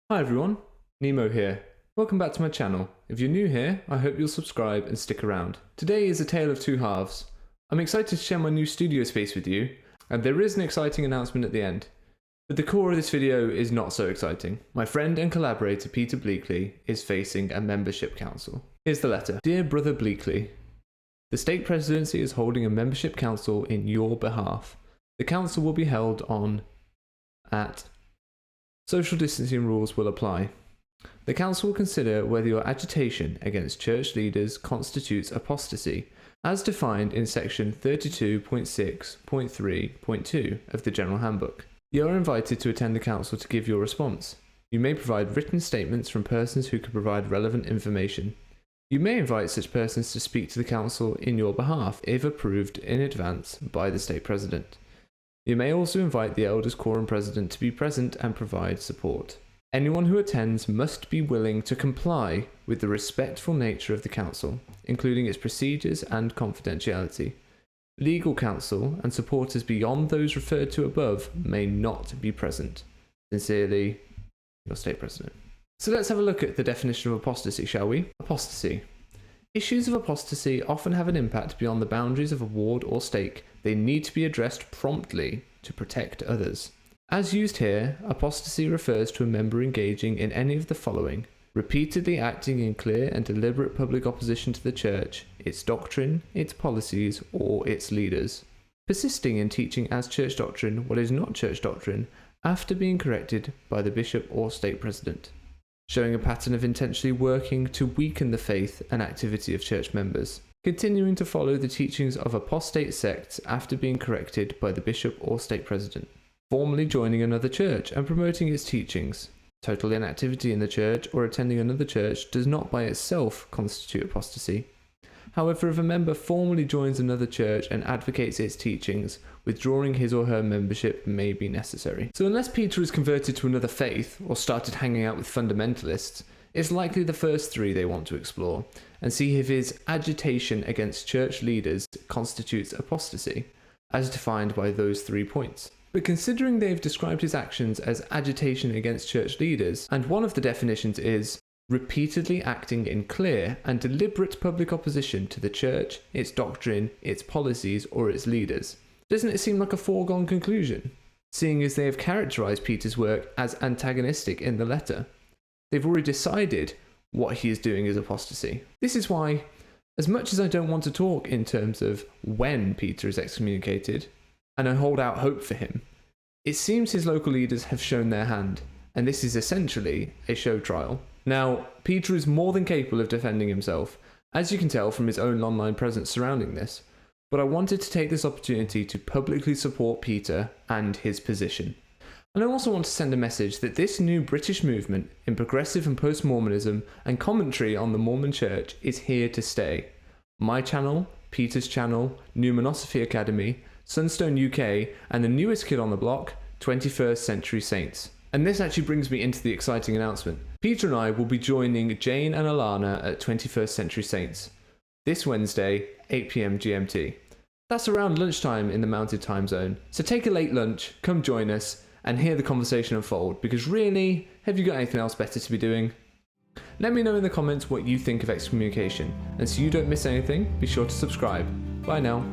Hi everyone, Nemo here. Welcome back to my channel. If you're new here, I hope you'll subscribe and stick around. Today is a tale of two halves. I'm excited to share my new studio space with you, and there is an exciting announcement at the end. But the core of this video is not so exciting. My friend and collaborator Peter Bleakley is facing a membership council. Here's the letter. Dear Brother Bleakley, the Stake Presidency is holding a membership council in your behalf. The council will be held at social distancing rules will apply. The council will consider whether your agitation against church leaders constitutes apostasy, as defined in section 32.6.3.2 of the General Handbook. You are invited to attend the council to give your response. You may provide written statements from persons who can provide relevant information. You may invite such persons to speak to the council in your behalf if approved in advance by the stake president. You may also invite the Elders Quorum President to be present and provide support. Anyone who attends must be willing to comply with the respectful nature of the Council, including its procedures and confidentiality. Legal counsel and supporters beyond those referred to above may not be present. Sincerely, your Stake President. So let's have a look at the definition of apostasy, shall we? Apostasy. Issues of apostasy often have an impact beyond the boundaries of a ward or stake. They need to be addressed promptly to protect others. As used here, apostasy refers to a member engaging in any of the following: repeatedly acting in clear and deliberate public opposition to the Church, its doctrine, its policies, or its leaders; persisting in teaching as church doctrine what is not church doctrine after being corrected by the bishop or stake president; showing a pattern of intentionally working to weaken the faith and activity of church members; continuing to follow the teachings of apostate sects after being corrected by the bishop or stake president; formally joining another church and promoting its teachings. Total inactivity in the church or attending another church does not by itself constitute apostasy. However, if a member formally joins another church and advocates its teachings, withdrawing his or her membership may be necessary. So unless Peter is converted to another faith or started hanging out with fundamentalists, it's likely the first three they want to explore, and see if his agitation against church leaders constitutes apostasy, as defined by those 3 points. But considering they've described his actions as agitation against church leaders, and one of the definitions is repeatedly acting in clear and deliberate public opposition to the Church, its doctrine, its policies, or its leaders, doesn't it seem like a foregone conclusion, seeing as they have characterized Peter's work as antagonistic in the letter? They've already decided what he is doing is apostasy. This is why, as much as I don't want to talk in terms of when Peter is excommunicated, and I hold out hope for him, it seems his local leaders have shown their hand, and this is essentially a show trial. Now, Peter is more than capable of defending himself, as you can tell from his own online presence surrounding this, but I wanted to take this opportunity to publicly support Peter and his position. And I also want to send a message that this new British movement in progressive and post-Mormonism and commentary on the Mormon Church is here to stay. My channel, Peter's channel, Pneumanosphy Academy, Sunstone UK, and the newest kid on the block, 21st Century Saints. And this actually brings me into the exciting announcement. Peter and I will be joining Jane and Alana at 21st Century Saints this Wednesday, 8 PM GMT. That's around lunchtime in the Mountain Time Zone. So take a late lunch, come join us, and hear the conversation unfold, because really, have you got anything else better to be doing? Let me know in the comments what you think of excommunication, and so you don't miss anything, be sure to subscribe. Bye now.